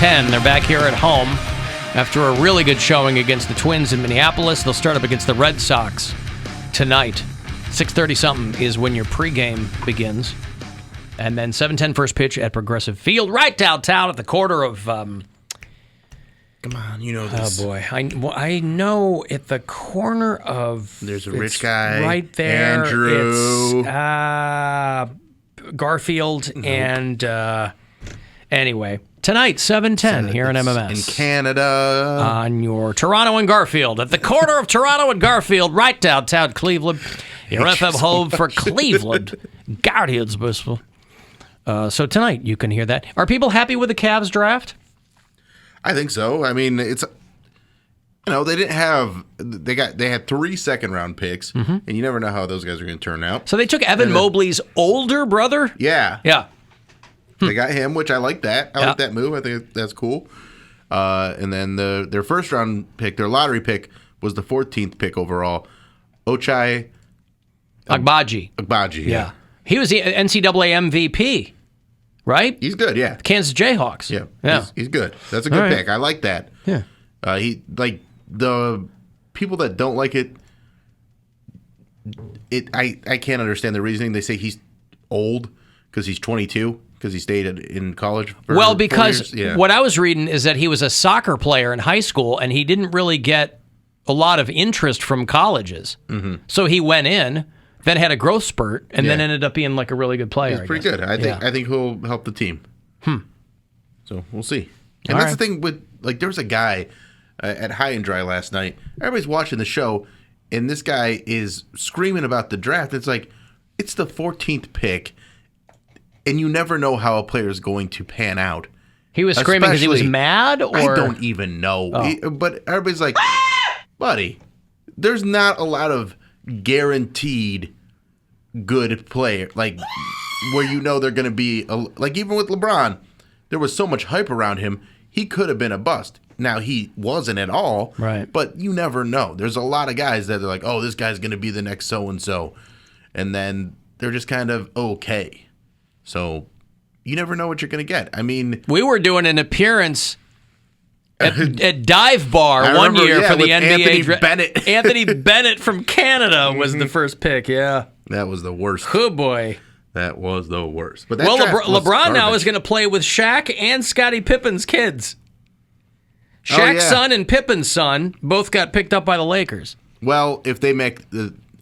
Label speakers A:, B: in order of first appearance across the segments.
A: 7-10. They're back here at home after a really good showing against the Twins in Minneapolis. They'll start up against the Red Sox tonight. 6:30-something is when your pregame begins. And then 7:10 first pitch at Progressive Field, right downtown at the corner of...
B: Come on, you know this.
A: Oh, boy. I know at the corner of...
B: There's a rich guy.
A: Right there.
B: Andrew.
A: It's Garfield and... anyway, tonight, 7:10 here in MMS.
B: In Canada.
A: On your Toronto and Garfield. At the corner of Toronto and Garfield, right downtown Cleveland. Your FM home for Cleveland Guardians, baseball. So tonight, you can hear that. Are people happy with the Cavs draft?
B: I think so. I mean, it's, they didn't have, they had 3 second-round picks, and you never know how those guys are going to turn out.
A: So they took Evan Mobley's older brother?
B: Yeah.
A: Yeah.
B: They got him, which I like that. I like that move. I think that's cool. And then their first-round pick, their lottery pick, was the 14th pick overall. Ochai
A: Agbaji.
B: Yeah.
A: He was the NCAA MVP, right?
B: He's good, yeah.
A: Kansas Jayhawks.
B: Yeah. He's good. That's a good pick. I like that.
A: Yeah.
B: He, like, the people that don't like it, I can't understand the reasoning. They say he's old because he's 22, because he stayed in college for 4
A: because
B: years.
A: What I was reading is that he was a soccer player in high school, and he didn't really get a lot of interest from colleges. Mm-hmm. So he went in, then had a growth spurt, and then ended up being like a really good player.
B: He's pretty good. I think he'll help the team. So we'll see. And
A: All
B: that's
A: right.
B: the thing with, like, there was a guy at High and Dry last night. Everybody's watching the show, and this guy is screaming about the draft. It's like, it's the 14th pick, and you never know how a player is going to pan out.
A: He was screaming because he was mad? Or
B: I don't even know. But everybody's like, buddy, there's not a lot of guaranteed good player, like, where they're going to be, like, even with LeBron, there was so much hype around him, he could have been a bust. Now, he wasn't at all,
A: right?
B: But you never know. There's a lot of guys that are like, oh, this guy's going to be the next so-and-so, and then they're just kind of okay. So you never know what you're going to get. I mean,
A: we were doing an appearance at Dive Bar one year for the NBA
B: Anthony Bennett.
A: Anthony Bennett from Canada was the first pick. Yeah,
B: that was the worst.
A: Oh boy,
B: that was the worst. But that
A: LeBron now is going to play with Shaq and Scottie Pippen's kids. Shaq's son and Pippen's son both got picked up by the Lakers.
B: Well, if they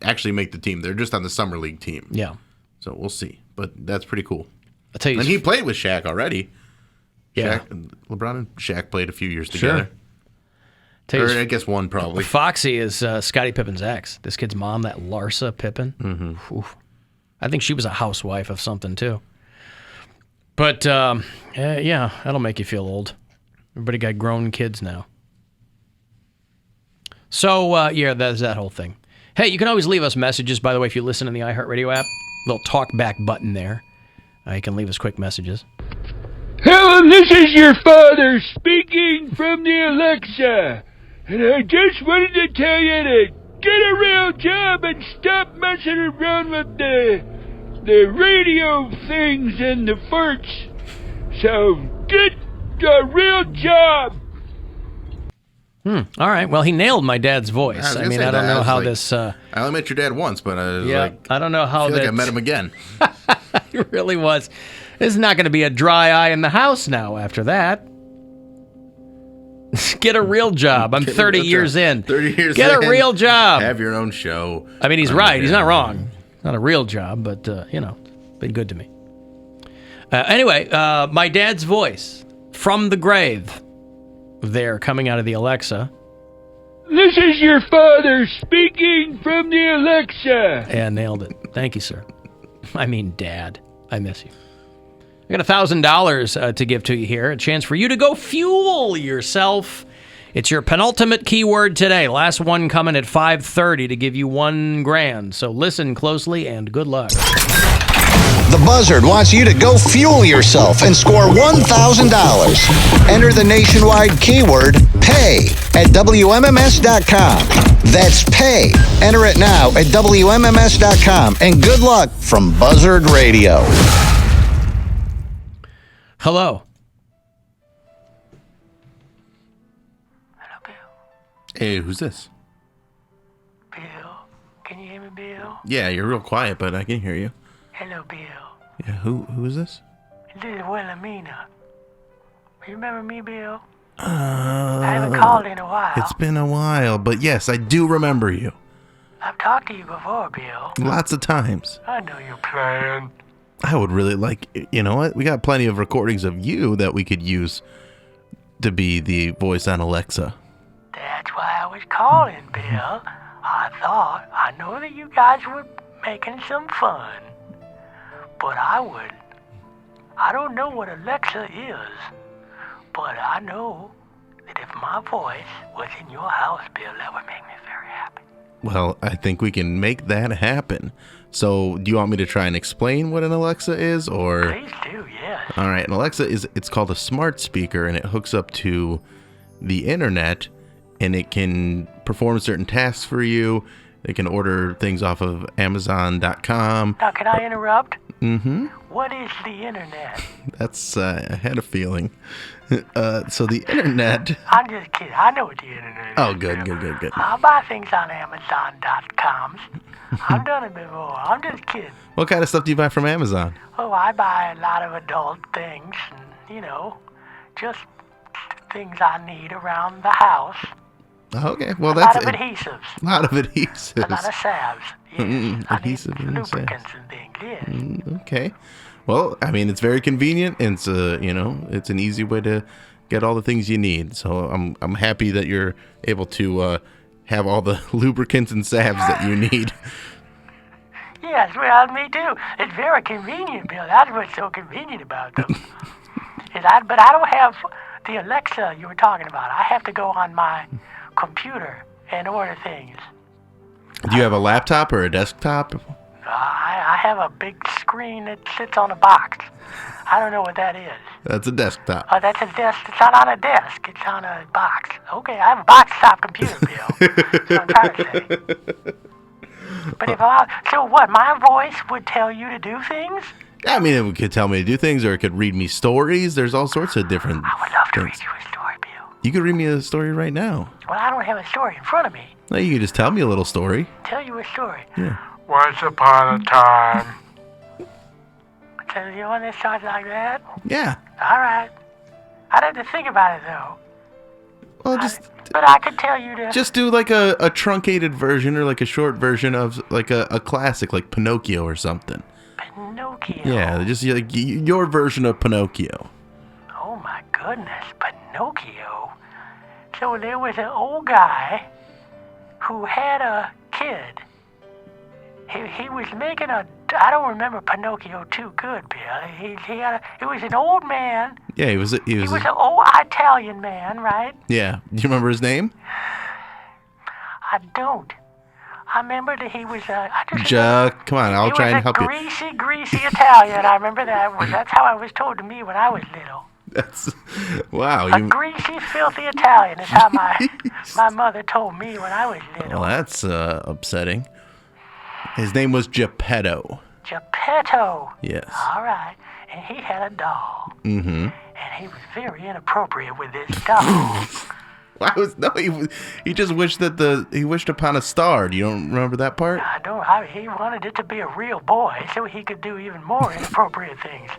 B: actually make the team, they're just on the summer league team.
A: Yeah,
B: so we'll see. But that's pretty cool.
A: I'll tell you,
B: and he played with Shaq already.
A: Yeah,
B: LeBron and Shaq played a few years together.
A: Sure.
B: Or I guess one probably.
A: Foxy is Scottie Pippen's ex. This kid's mom, that Larsa Pippen. Mm-hmm. I think she was a housewife of something too. But yeah, that'll make you feel old. Everybody got grown kids now. So yeah, that's that whole thing. Hey, you can always leave us messages, by the way, if you listen in the iHeartRadio app. Little talk back button there. You can leave us quick messages.
C: Hello, this is your father speaking from the Alexa. And I just wanted to tell you to get a real job and stop messing around with the radio things and the farts. So get a real job.
A: All right. Well, he nailed my dad's voice. I mean, I don't know how this...
B: I only met your dad once, but I was
A: I don't know how
B: I feel like I met him again.
A: It really was. There's not going to be a dry eye in the house now after that. Get a real job. I'm 30 years in.
B: 30 years
A: Get
B: in.
A: a real job.
B: Have your own show.
A: I mean, he's right. He's not wrong. Not a real job, but, been good to me. Anyway, my dad's voice from the grave there coming out of the Alexa.
C: This is your father speaking from the Alexa.
A: Yeah, nailed it. Thank you, sir. I mean, Dad. I miss you. I got $1,000 to give to you here. A chance for you to go fuel yourself. It's your penultimate keyword today. Last one coming at 5:30 to give you $1,000. So listen closely and good luck.
D: The Buzzard wants you to go fuel yourself and score $1,000. Enter the nationwide keyword PAY at WMMS.com. That's PAY. Enter it now at WMMS.com. And good luck from Buzzard Radio.
A: Hello.
B: Hey, who's this?
E: Bill, can you hear me, Bill?
B: Yeah, you're real quiet, but I can hear you.
E: Hello, Bill.
B: Yeah, who is this?
E: This is Wilhelmina. You remember me, Bill? I haven't called in a while.
B: It's been a while, but yes, I do remember you.
E: I've talked to you before, Bill.
B: Lots of times.
E: I know you're playing.
B: I would really like, you know what? We got plenty of recordings of you that we could use to be the voice on Alexa.
E: That's why I was calling, Bill. I know that you guys were making some fun, but I don't know what Alexa is, but I know that if my voice was in your house, Bill, that would make me very happy.
B: Well, I think we can make that happen. So, do you want me to try and explain what an Alexa is, or?
E: Please do, yes.
B: All right, an Alexa it's called a smart speaker, and it hooks up to the internet, and it can perform certain tasks for you. It can order things off of Amazon.com.
E: Now, can I interrupt?
B: Mm-hmm.
E: What is the internet?
B: That's, I had a feeling. So the internet...
E: I'm just kidding. I know what the internet is.
B: Oh, good.
E: I buy things on Amazon.com. I've done it before. I'm just kidding.
B: What kind of stuff do you buy from Amazon?
E: Oh, I buy a lot of adult things and, just things I need around the house.
B: Okay, well,
E: A
B: that's
E: lot of adhesives.
B: A lot of adhesives.
E: A lot of salves. Yes.
B: Adhesive
E: I need
B: and salves.
E: lubricants and things, yes.
B: Okay. Well, I mean, it's very convenient. And it's it's an easy way to get all the things you need. So I'm happy that you're able to have all the lubricants and salves that you need.
E: Yes, well, me too. It's very convenient, Bill. That's what's so convenient about them. But I don't have the Alexa you were talking about. I have to go on my computer and order things.
B: Do you have a laptop or a desktop?
E: I have a big screen that sits on a box. I don't know what that is.
B: That's a desktop.
E: Oh, that's a desk. It's not on a desk. It's on a box. Okay, I have a box-top computer, Bill. That's what I'm trying to say. But so what, my voice would tell you to do things?
B: Yeah, I mean, it could tell me to do things, or it could read me stories. There's all sorts of different
E: I would love to
B: things.
E: read you a story, Bill.
B: You could read me a story right now.
E: Well, I don't have a story in front of me.
B: No, you can just tell me a little story.
E: Tell you a story.
B: Yeah.
C: Once upon a time.
E: So you want this starts like that?
B: Yeah.
E: All right. I'd have to think about it, though.
B: Well,
E: But I could tell you to...
B: just do like a truncated version or like a short version of like a classic, like Pinocchio or something.
E: Pinocchio.
B: Yeah, just like your version of Pinocchio.
E: Oh, my goodness. Pinocchio. So there was an old guy who had a kid. He was making I don't remember Pinocchio too good, Bill. He was an old man.
B: Yeah, he was
E: He was an old Italian man, right?
B: Yeah. Do you remember his name?
E: I don't. I remember that he was
B: Come on, I'll try and help
E: you. He was a greasy Italian. I remember that. That's how it was told to me when I was little.
B: That's wow.
E: A greasy, filthy Italian is how my mother told me when I was little.
B: Well, that's upsetting. His name was Geppetto.
E: Geppetto.
B: Yes.
E: All right. And he had a doll.
B: Mm-hmm.
E: And he was very inappropriate with this doll.
B: He just wished he wished upon a star. Do you don't remember that part?
E: I don't. He wanted it to be a real boy so he could do even more inappropriate things.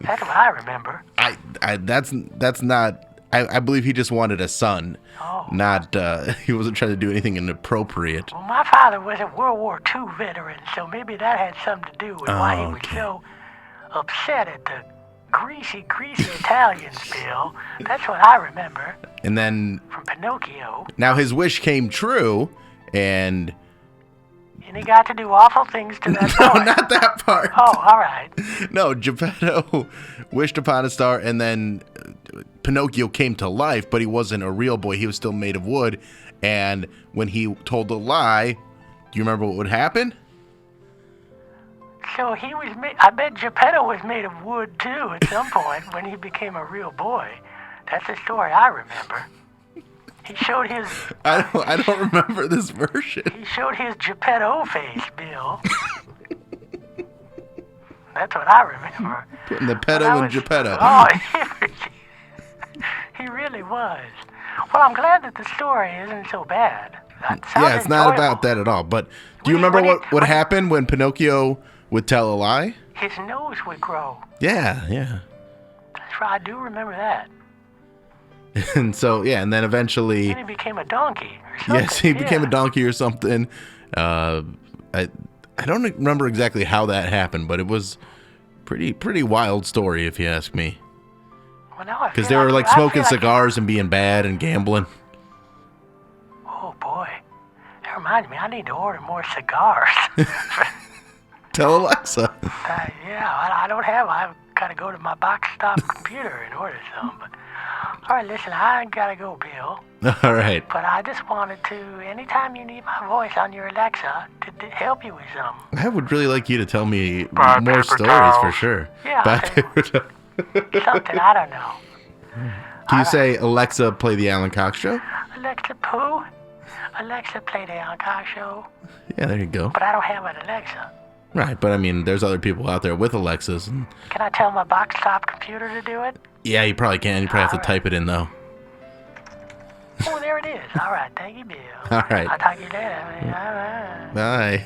E: That's what I remember.
B: That's not. I believe he just wanted a son.
E: Oh.
B: Not. He wasn't trying to do anything inappropriate.
E: Well, my father was a World War II veteran, so maybe that had something to do with why he was so upset at the greasy Italians, Bill. That's what I remember.
B: And then
E: from Pinocchio.
B: Now his wish came true, and
E: he got to do awful things to that boy.
B: No, not that part.
E: Oh, all right.
B: No, Geppetto wished upon a star, and then Pinocchio came to life, but he wasn't a real boy. He was still made of wood. And when he told a lie, do you remember what would happen?
E: So he was I bet Geppetto was made of wood, too, at some point when he became a real boy. That's the story I remember. He showed his...
B: I don't remember this version.
E: He showed his Geppetto face, Bill. That's what I remember.
B: Putting the pedo in Geppetto.
E: Oh, he really was. Well, I'm glad that the story isn't so bad.
B: Yeah, it's not about that at all. But do you remember what happened when Pinocchio would tell a lie?
E: His nose would grow.
B: Yeah.
E: That's right, I do remember that.
B: And so, yeah, and then eventually...
E: Then he became a donkey or something.
B: Yes, he became a donkey or something. I don't remember exactly how that happened, but it was pretty wild story, if you ask me. Because they were like smoking cigars and being bad and gambling.
E: Oh boy, that reminds me. I need to order more cigars.
B: Tell Alexa.
E: I don't have. I've got to go to my box stop computer and order some. But all right, listen, I gotta go, Bill.
B: All right.
E: But I just wanted to. Anytime you need my voice on your Alexa to help you with something.
B: I would really like you to tell me more stories for sure.
E: Yeah. Something I don't know.
B: Can you say, Alexa, play the Alan Cox Show?
E: Alexa, poo. Alexa, play the Alan Cox Show.
B: Yeah, there you go.
E: But I don't have an Alexa.
B: Right, but I mean, there's other people out there with Alexas. And...
E: Can I tell my box top computer to do it?
B: Yeah, you probably can. You probably have to type it in, though.
E: Oh, there it is. All right, thank you, Bill.
B: All right.
E: I'll talk to you later.
B: Bye.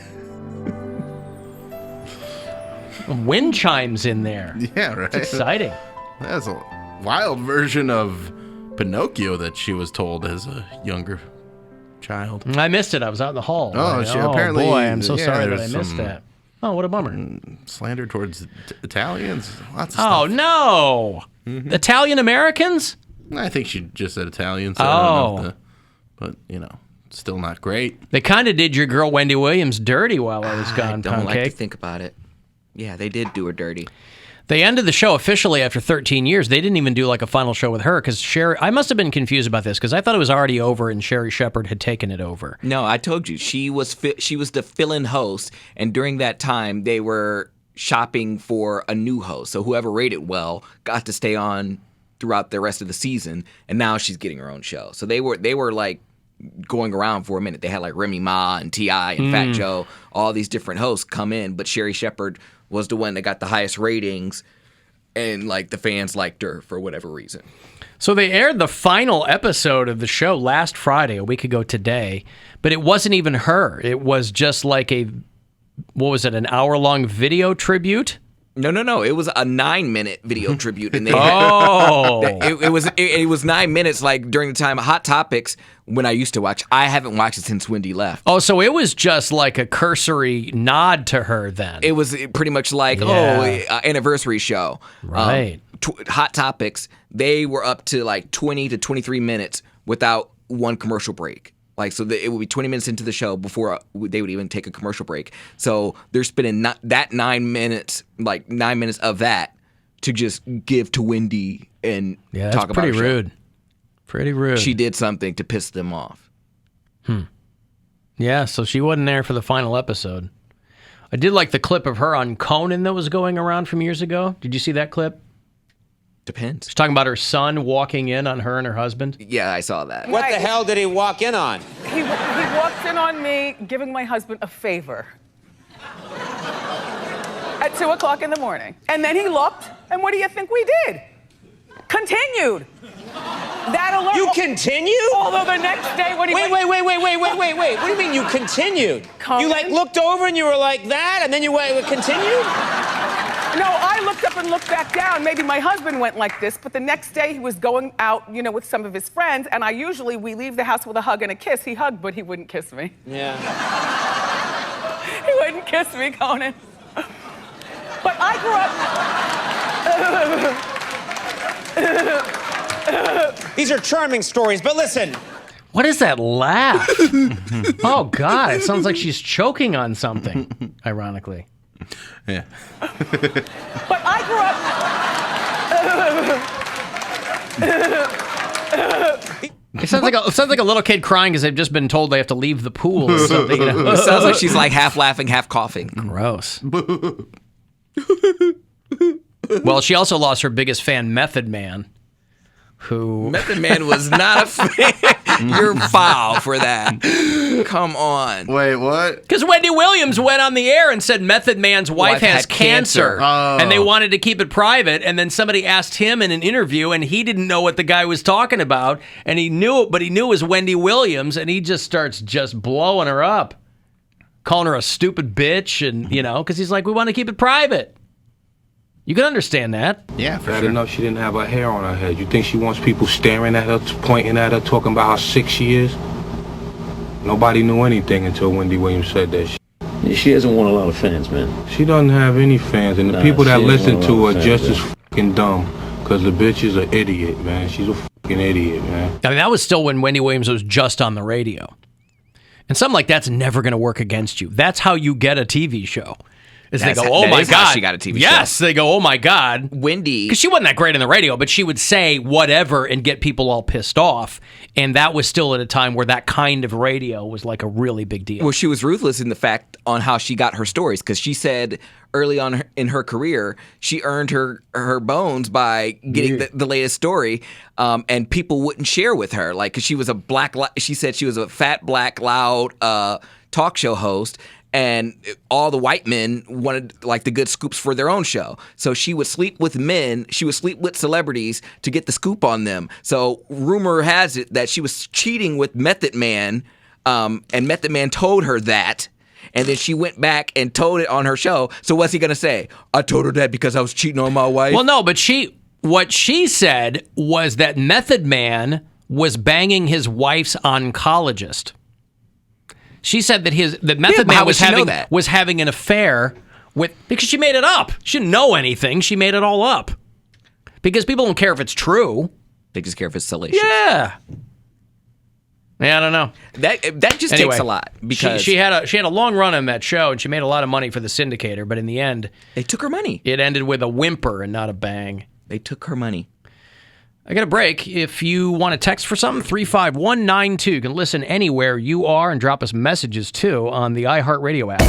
A: Wind chimes in there.
B: Yeah, right.
A: It's exciting.
B: That's a wild version of Pinocchio that she was told as a younger child.
A: I missed it. I was out in the hall.
B: Oh,
A: right?
B: apparently.
A: Boy, I'm so sorry that I
B: there's
A: missed that. Oh, what a bummer.
B: Slander towards Italians. Lots of stuff.
A: Oh, no.
B: Mm-hmm.
A: Italian Americans?
B: I think she just said Italian. So but, still not great.
A: They kind of did your girl Wendy Williams dirty while I was gone,
F: I don't like to
A: Poundcake.
F: think about it. Yeah, they did do her dirty.
A: They ended the show officially after 13 years. They didn't even do like a final show with her because Sherry... I must have been confused about this because I thought it was already over and Sherry Shepherd had taken it over.
F: No, I told you. She was the fill-in host, and during that time, they were shopping for a new host. So whoever rated well got to stay on throughout the rest of the season, and now she's getting her own show. So they were like going around for a minute. They had like Remy Ma and T.I. and Fat Joe, all these different hosts come in, but Sherry Shepherd was the one that got the highest ratings, and like the fans liked her for whatever reason.
A: So they aired the final episode of the show last Friday, a week ago today, but it wasn't even her. It was just like an hour-long video tribute?
F: No. It was a 9-minute video tribute, and they it was 9 minutes. Like during the time of Hot Topics, when I used to watch, I haven't watched it since Wendy left.
A: Oh, so it was just like a cursory nod to her then.
F: It was pretty much like anniversary show.
A: Right.
F: Hot Topics. They were up to like 20 to 23 minutes without one commercial break. Like, so it would be 20 minutes into the show before they would even take a commercial break. So they're spending that 9 minutes, like 9 minutes of that, to just give to Wendy and talk about her.
A: Pretty rude. Pretty rude.
F: She did something to piss them off.
A: Yeah, so she wasn't there for the final episode. I did like the clip of her on Conan that was going around from years ago. Did you see that clip?
F: Depends.
A: She's talking about her son walking in on her and her husband.
F: Yeah, I saw that.
G: What the hell did he walk in on?
H: He walked in on me giving my husband a favor. At 2 o'clock in the morning. And then he looked, and what do you think we did? Continued. That alert.
G: You continued?
H: Although the next day when he
G: Wait. What do you mean you continued? You like looked over and you were like that, and then you continued?
H: No, I looked up and looked back down. Maybe my husband went like this, but the next day he was going out, with some of his friends, and we leave the house with a hug and a kiss. He hugged, but he wouldn't kiss me.
G: Yeah.
H: He wouldn't kiss me, Conan. But I
G: grew up... These are charming stories, but listen.
A: What is that laugh? Oh, God, it sounds like she's choking on something, ironically.
B: Yeah.
H: But I grew up...
A: It sounds like a little kid crying because they've just been told they have to leave the pool or something.
F: It sounds like she's like half laughing, half coughing.
A: Gross. Well, she also lost her biggest fan, Method Man, who...
F: Method Man was not a fan. You're foul for that. Come on.
B: Wait, what?
A: Because Wendy Williams went on the air and said Method Man's wife has
F: had cancer.
A: and they wanted to keep it private. And then somebody asked him in an interview, and he didn't know what the guy was talking about, and he knew it, but he knew it was Wendy Williams, and he just starts just blowing her up, calling her a stupid bitch, and because he's like, we want to keep it private. You can understand that.
B: Yeah, for
C: Bad
B: sure.
C: enough she didn't have her hair on her head. You think she wants people staring at her, pointing at her, talking about how sick she is? Nobody knew anything until Wendy Williams said that shit.
I: She hasn't won a lot of fans, man.
C: She doesn't have any fans, and the
I: Nah,
C: people that
I: she
C: listen
I: ain't
C: to
I: one
C: her
I: of
C: just
I: them
C: as fucking dumb, because the bitch is an idiot, man. She's a fucking idiot, man.
A: I mean, that was still when Wendy Williams was just on the radio. And something like that's never going to work against you. That's how you get a TV show. Is they go, oh my God.
F: She got a TV show.
A: Yes, they go, oh my God.
F: Wendy.
A: Because she wasn't that great on the radio, but she would say whatever and get people all pissed off. And that was still at a time where that kind of radio was like a really big deal.
F: Well, she was ruthless in the fact on how she got her stories, because she said early on in her career, she earned her bones by getting the latest story, and people wouldn't share with her. Like, 'cause she was she said she was a fat, black, loud talk show host, and all the white men wanted like the good scoops for their own show. So she would sleep with men. She would sleep with celebrities to get the scoop on them. So rumor has it that she was cheating with Method Man, and Method Man told her that. And then she went back and told it on her show. So what's he going to say? I told her that because I was cheating on my wife?
A: Well, no, but what she said was that Method Man was banging his wife's oncologist. She said that Method Man was having an affair because she made it up. She didn't know anything. She made it all up. Because people don't care if it's true.
F: They just care if it's salacious.
A: Yeah. Yeah, I don't know.
F: That just takes a lot, because
A: she had a long run on that show, and she made a lot of money for the syndicator, but in the end
F: they took her money.
A: It ended with a whimper and not a bang.
F: They took her money.
A: I got a break. If you want to text for something, 35192. You can listen anywhere you are and drop us messages too on the iHeartRadio app.